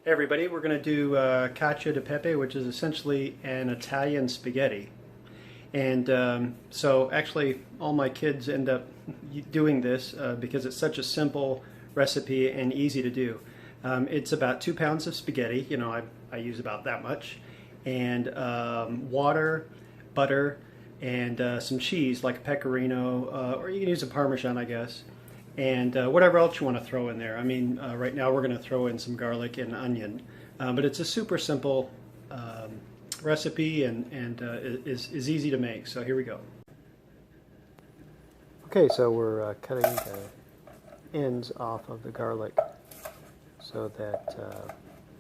Hey everybody, we're going to do Cacio de Peppe, which is essentially an Italian spaghetti. And so actually all my kids end up doing this because it's such a simple recipe and easy to do. It's about 2 pounds of spaghetti, I use about that much, and water, butter, and some cheese like a pecorino, or you can use a Parmesan, I guess. And whatever else you want to throw in there. I mean, right now we're going to throw in some garlic and onion, but it's a super simple recipe and is easy to make. So here we go. Okay, so we're cutting the ends off of the garlic so that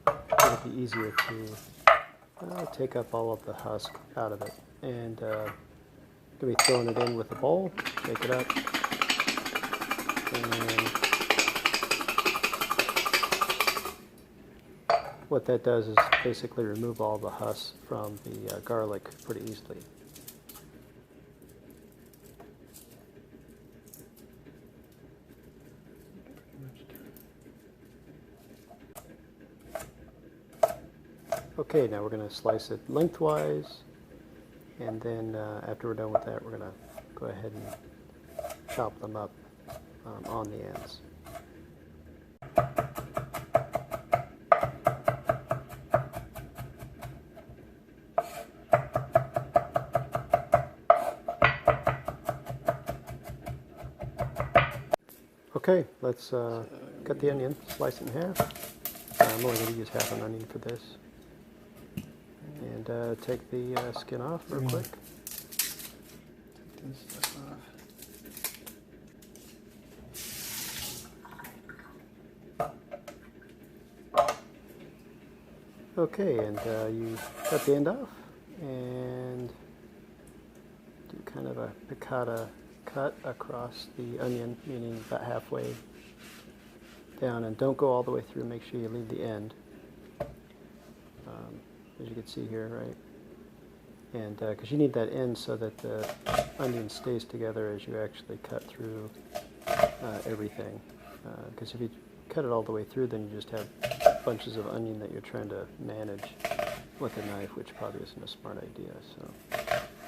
it'll be easier to take up all of the husk out of it. And going to be throwing it in with a bowl, shake it up. And what that does is basically remove all the husk from the garlic pretty easily. Okay, now we're going to slice it lengthwise, and then after we're done with that, we're going to go ahead and chop them up on the ends. Okay, let's cut the onion, slice it in half. I'm only going to use half an onion for this. And take the skin off real quick. Take this stuff off. Okay, and you cut the end off and do kind of a piccata cut across the onion, meaning about halfway down, and don't go all the way through. Make sure you leave the end, as you can see here, right? And because you need that end so that the onion stays together as you actually cut through everything. Because if you cut it all the way through, then you just have bunches of onion that you're trying to manage with a knife, which probably isn't a smart idea. So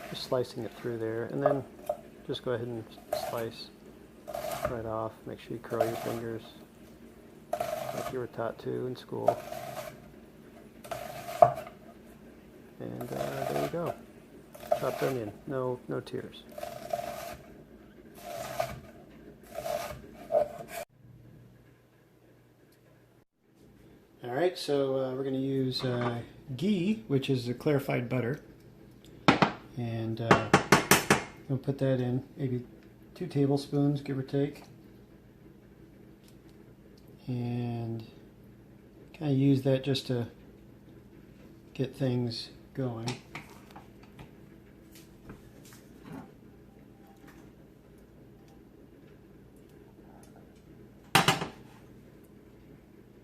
just slicing it through there, and then just go ahead and slice right off. Make sure you curl your fingers like you were taught to in school. And there you go. Chopped onion. No tears. Alright, so we're going to use ghee, which is a clarified butter. And we'll put that in, maybe 2 tablespoons, give or take. And kind of use that just to get things going.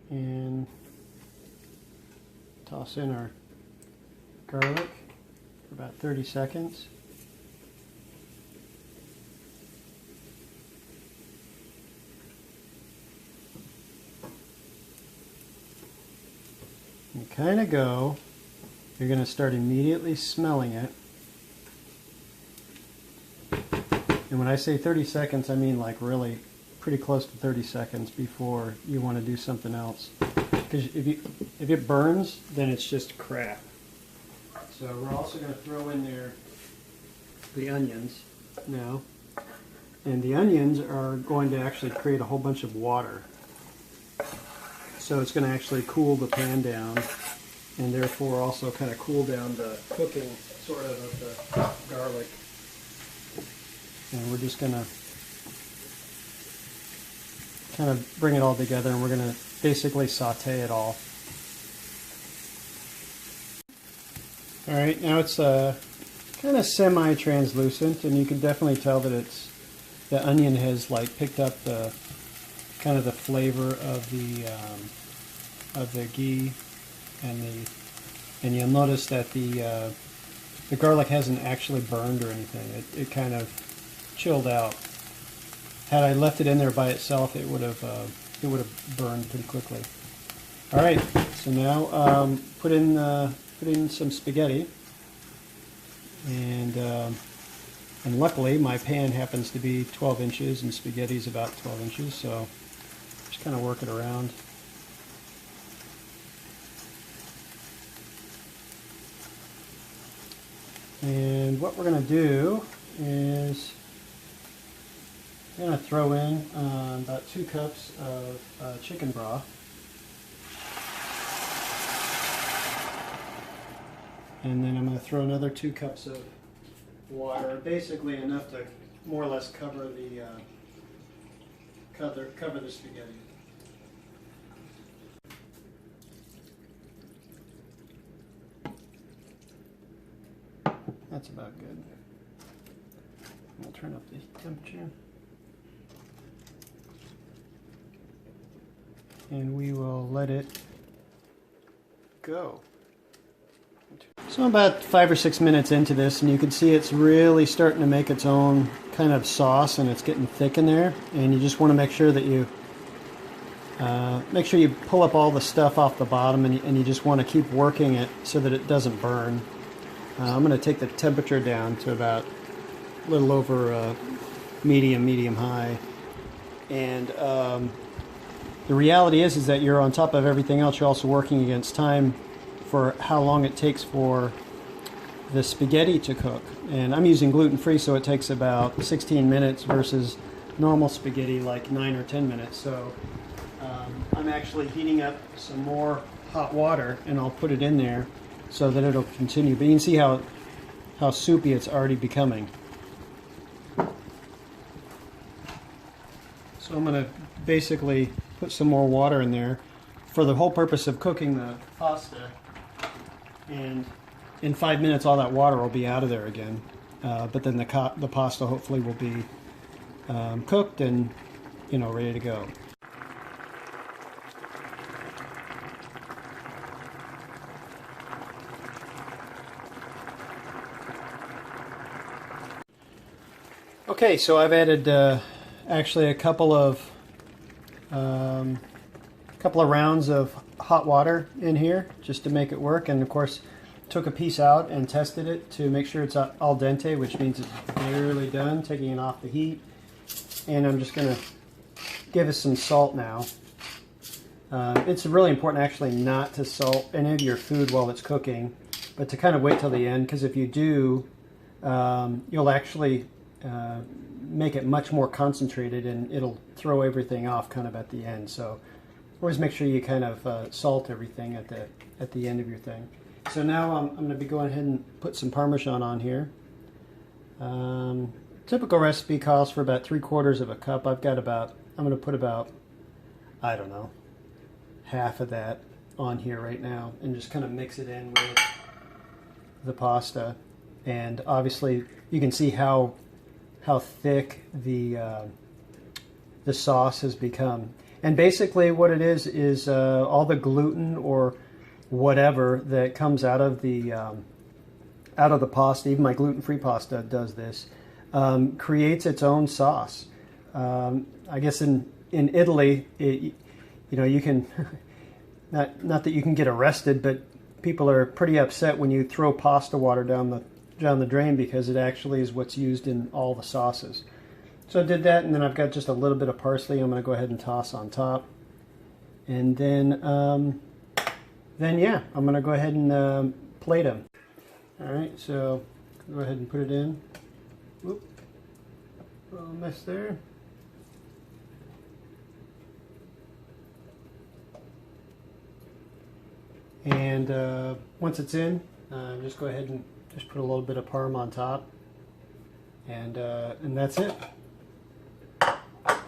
And toss in our garlic for about 30 seconds. You kind of go, you're going to start immediately smelling it. And when I say 30 seconds, I mean like really pretty close to 30 seconds before you want to do something else. Because if it burns, then it's just crap. So we're also going to throw in there the onions now. And the onions are going to actually create a whole bunch of water. So it's going to actually cool the pan down, and therefore also kind of cool down the cooking sort of the garlic. And we're just going to kind of bring it all together, and we're going to basically saute it all. Alright, now it's kind of semi-translucent, and you can definitely tell that the onion has like picked up the kind of the flavor of the ghee, and you'll notice that the garlic hasn't actually burned or anything. It kind of chilled out. Had I left it in there by itself, it would have burned pretty quickly. All right, so now put in some spaghetti, and luckily my pan happens to be 12 inches and spaghetti's about 12 inches, so just kind of work it around. And what we're going to do is I'm going to throw in about 2 cups of chicken broth. And then I'm going to throw another 2 cups of water, basically enough to more or less cover the spaghetti. That's about good. I'll turn up the temperature. And we will let it go. So I'm about 5 or 6 minutes into this, and you can see it's really starting to make its own kind of sauce, and it's getting thick in there. And you just want to make sure that you pull up all the stuff off the bottom, and you just want to keep working it so that it doesn't burn. I'm going to take the temperature down to about a little over medium high. And the reality is that you're on top of everything else. You're also working against time for how long it takes for the spaghetti to cook. And I'm using gluten-free, so it takes about 16 minutes versus normal spaghetti like 9 or 10 minutes. So I'm actually heating up some more hot water, and I'll put it in there so that it'll continue. But you can see how soupy it's already becoming. So I'm going to basically put some more water in there for the whole purpose of cooking the pasta. And in 5 minutes, all that water will be out of there again. But then the pasta hopefully will be cooked and, ready to go. Okay, so I've added actually a couple of rounds of hot water in here just to make it work, and of course took a piece out and tested it to make sure it's al dente, which means it's barely done, taking it off the heat. And I'm just going to give it some salt now. It's really important actually not to salt any of your food while it's cooking, but to kind of wait till the end, because if you do, you'll actually make it much more concentrated, and it'll throw everything off kind of at the end. So always make sure you kind of salt everything at the end of your thing. So now I'm going to be going ahead and put some Parmesan on here. Typical recipe calls for about 3/4 of a cup. I'm going to put about, I don't know, half of that on here right now, and just kind of mix it in with the pasta. And obviously you can see how thick the sauce has become. And basically what it is all the gluten or whatever that comes out of the pasta, even my gluten-free pasta does this, creates its own sauce. I guess in Italy, you can, not that you can get arrested, but people are pretty upset when you throw pasta water down the drain, because it actually is what's used in all the sauces. So I did that, and then I've got just a little bit of parsley I'm going to go ahead and toss on top. And then yeah, I'm going to go ahead and plate them. All right, so go ahead and put it in. Whoop, a little mess there. And once it's in, just go ahead and just put a little bit of parm on top, and that's it.